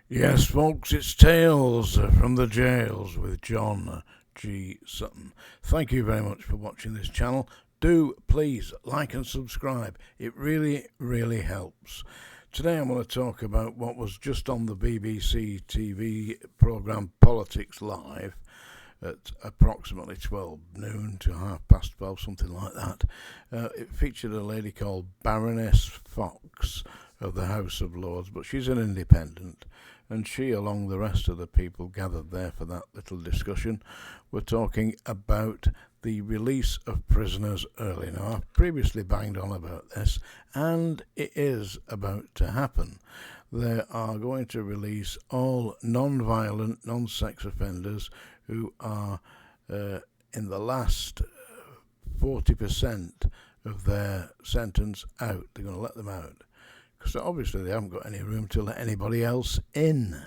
Yes, folks, it's Tales from the Jails with John G. Sutton. Thank you very much for watching this channel. Do please like and subscribe. It really, really helps. Today I'm going to talk about what was just on the BBC TV programme Politics Live at approximately 12 noon to 12:30, something like that. It featured a lady called Baroness Fox of the House of Lords, but she's an independent, and she, along the rest of the people gathered there for that little discussion, were talking about the release of prisoners early. Now, I've previously banged on about this, and it is about to happen. They are going to release all non-violent, non-sex offenders who are in the last 40% of their sentence out. They're going to let them out because obviously they haven't got any room to let anybody else in.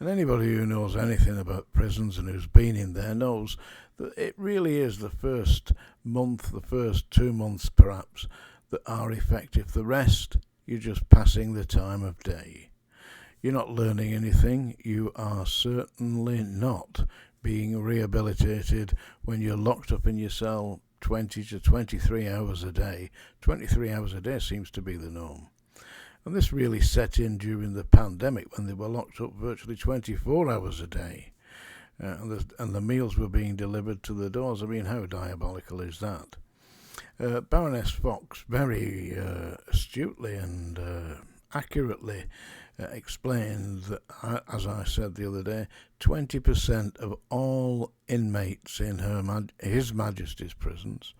And anybody who knows anything about prisons and who's been in there knows that it really is the first month, the first 2 months perhaps, that are effective. The rest, you're just passing the time of day. You're not learning anything. You are certainly not being rehabilitated when you're locked up in your cell 20 to 23 hours a day. 23 hours a day seems to be the norm. And this really set in during the pandemic when they were locked up virtually 24 hours a day. And the meals were being delivered to the doors. I mean, how diabolical is that? Baroness Fox very astutely and accurately explained that, as I said the other day, 20% of all inmates in His Majesty's prisons,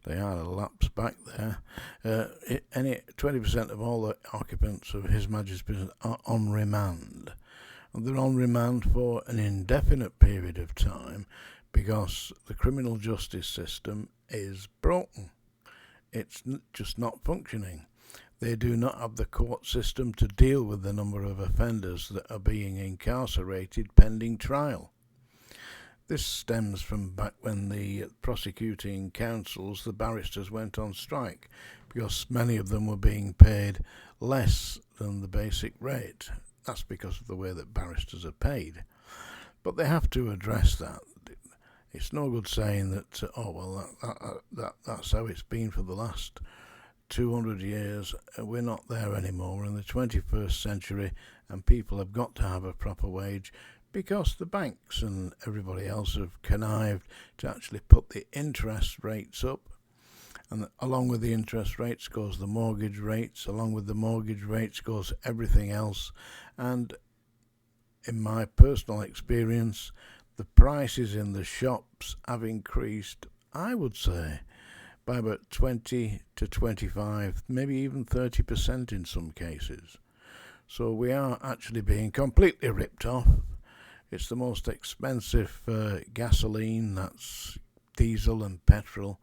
they are a lapse back there, 20% of all the occupants of His Majesty's prisons are on remand. And they're on remand for an indefinite period of time because the criminal justice system is broken. It's just not functioning. They do not have the court system to deal with the number of offenders that are being incarcerated pending trial. This stems from back when the prosecuting counsels, the barristers, went on strike because many of them were being paid less than the basic rate. That's because of the way that barristers are paid. But they have to address that. It's no good saying that, that's how it's been for the last 200 years. We're not there anymore. We're in the 21st century, and people have got to have a proper wage because the banks and everybody else have connived to actually put the interest rates up. And along with the interest rates goes the mortgage rates. Along with the mortgage rates goes everything else. And in my personal experience, the prices in the shops have increased, I would say, by about 20 to 25, maybe even 30% in some cases. So we are actually being completely ripped off. It's the most expensive gasoline, that's diesel and petrol,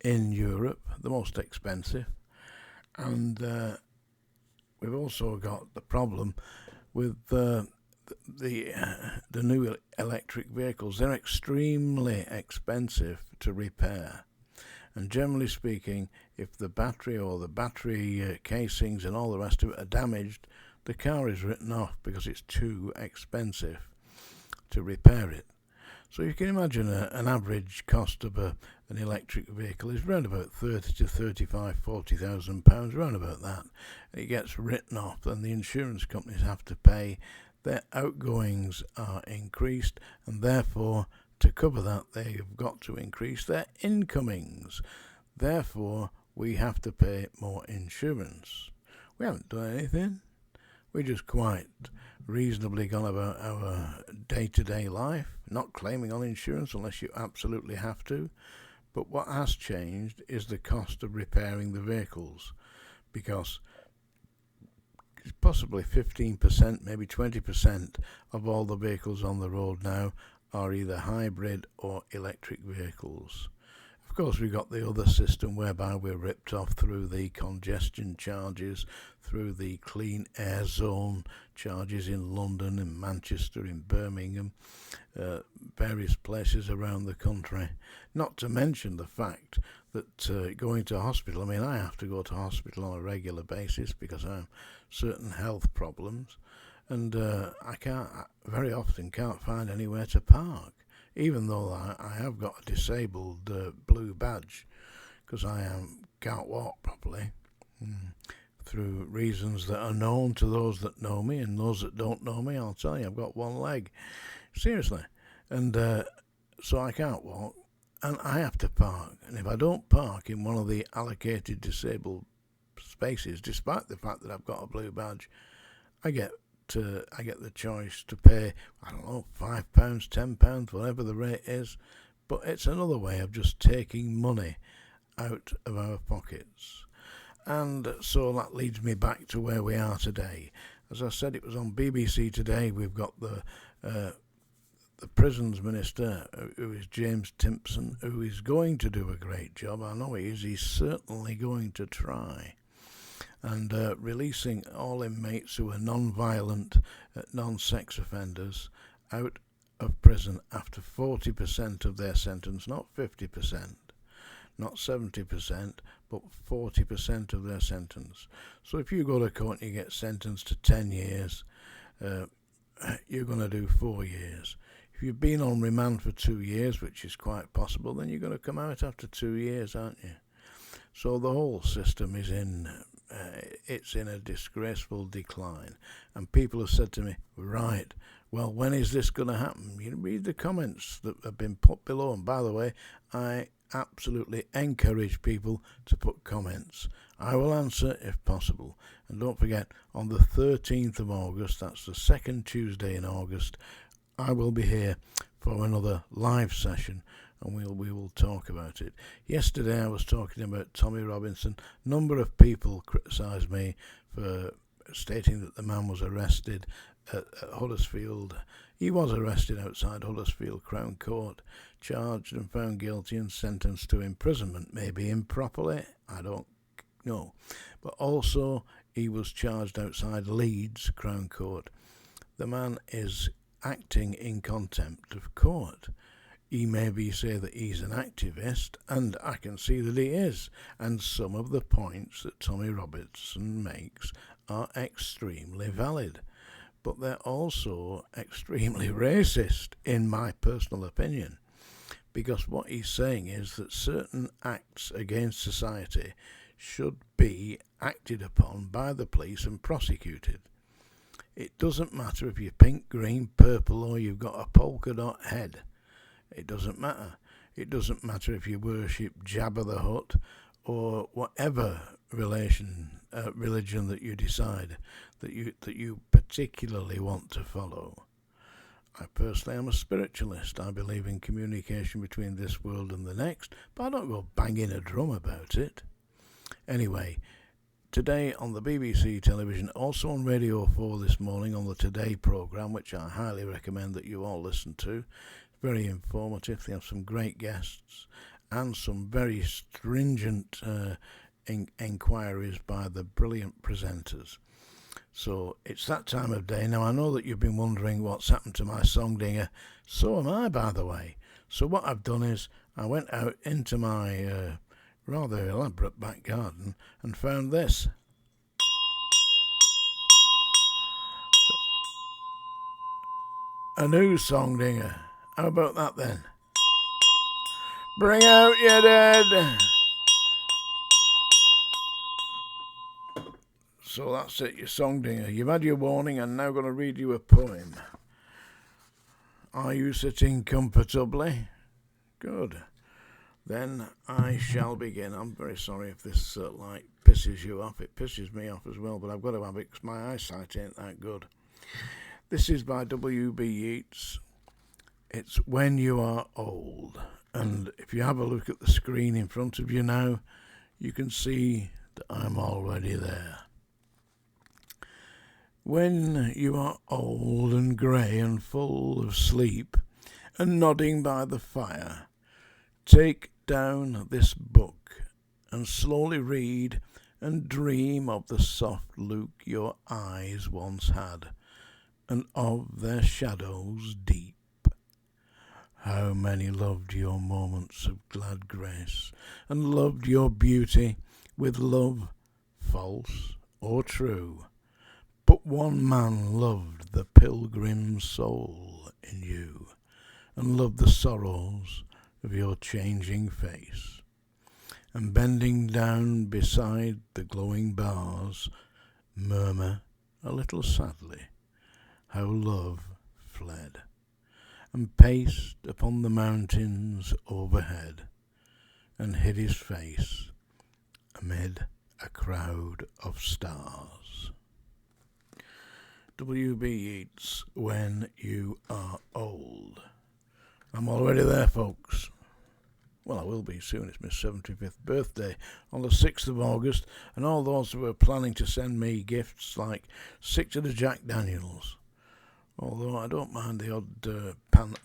in Europe, the most expensive. And we've also got the problem with the new electric vehicles. They're extremely expensive to repair. And generally speaking, if the battery or the battery casings and all the rest of it are damaged, the car is written off because it's too expensive to repair it. So you can imagine an average cost of an electric vehicle is around about 30 to 35, 40,000 pounds, around about that. It gets written off, and the insurance companies have to pay. Their outgoings are increased, and therefore, to cover that, they've got to increase their incomings. Therefore, we have to pay more insurance. We haven't done anything. We just quite reasonably gone about our day-to-day life, not claiming on insurance unless you absolutely have to. But what has changed is the cost of repairing the vehicles, because possibly 15%, maybe 20% of all the vehicles on the road now are either hybrid or electric vehicles. Of course, we've got the other system whereby we're ripped off through the congestion charges, through the clean air zone charges in London, in Manchester, in Birmingham, various places around the country. Not to mention the fact that going to hospital, I mean, I have to go to hospital on a regular basis because I have certain health problems. and I very often can't find anywhere to park, even though I have got a disabled blue badge, because I can't walk properly. Through reasons that are known to those that know me, and those that don't know me, I'll tell you, I've got one leg. Seriously. And so I can't walk, and I have to park. And if I don't park in one of the allocated disabled spaces, despite the fact that I've got a blue badge, I get the choice to pay, I don't know, £5, £10, whatever the rate is. But it's another way of just taking money out of our pockets. And so that leads me back to where we are today. As I said, it was on BBC Today. We've got the prisons minister, who is James Timpson, who is going to do a great job. I know he is. He's certainly going to try. And releasing all inmates who are non-violent, non-sex offenders out of prison after 40% of their sentence, not 50%. Not 70%, but 40% of their sentence. So if you go to court and you get sentenced to 10 years, you're going to do 4 years. If you've been on remand for 2 years, which is quite possible, then you're going to come out after 2 years, aren't you? So the whole system is in a disgraceful decline. And people have said to me, right, well, when is this going to happen? You read the comments that have been put below. And by the way, I absolutely encourage people to put comments. I will answer if possible. And don't forget, on the 13th of August, that's the second Tuesday in August, I will be here for another live session, and we will talk about it. Yesterday I was talking about Tommy Robinson. A number of people criticised me for stating that the man was arrested at Huddersfield. He was arrested outside Huddersfield Crown Court, charged and found guilty and sentenced to imprisonment, maybe improperly, I don't know. But also he was charged outside Leeds Crown Court. The man is acting in contempt of court. He maybe say that he's an activist, and I can see that he is, and some of the points that Tommy Robinson makes are extremely valid, but they're also extremely racist, in my personal opinion, because what he's saying is that certain acts against society should be acted upon by the police and prosecuted. It doesn't matter if you're pink, green, purple, or you've got a polka dot head. It doesn't matter. It doesn't matter if you worship Jabba the Hutt or whatever religion that you decide that you particularly want to follow. I personally am a spiritualist. I believe in communication between this world and the next, but I don't go banging a drum about it. Anyway, today on the BBC television, also on Radio 4 this morning on the Today programme, which I highly recommend that you all listen to. Very informative. They have some great guests and some very stringent inquiries by the brilliant presenters. So it's that time of day. Now I know that you've been wondering what's happened to my song dinger. So am I, by the way. So what I've done is I went out into my rather elaborate back garden and found this. A new song dinger. How about that then? Bring out your dead. So that's it, your song dinger. You've had your warning. I'm now going to read you a poem. Are you sitting comfortably? Good. Then I shall begin. I'm very sorry if this light pisses you off. It pisses me off as well, but I've got to have it because my eyesight ain't that good. This is by W.B. Yeats. It's When You Are Old. And if you have a look at the screen in front of you now, you can see that I'm already there. When you are old and grey and full of sleep and nodding by the fire, take down this book and slowly read and dream of the soft look your eyes once had and of their shadows deep. How many loved your moments of glad grace, and loved your beauty with love false or true, But one man loved the pilgrim's soul in you, and loved the sorrows of your changing face, and bending down beside the glowing bars, murmur a little sadly how love fled, and paced upon the mountains overhead, and hid his face amid a crowd of stars. W.B. Yeats, When You Are Old. I'm already there, folks. Well, I will be soon. It's my 75th birthday on the 6th of August, and all those who are planning to send me gifts like 6 of the Jack Daniels, although I don't mind the odd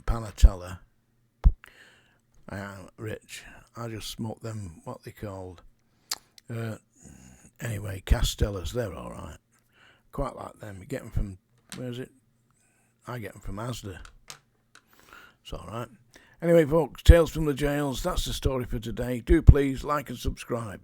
Panatella. I am rich. I just smoke them, what they called. Anyway, Castellas, they're alright. Quite like them. You get them from, where is it? I get them from Asda. It's alright. Anyway, folks, Tales from the Jails, that's the story for today. Do please like and subscribe.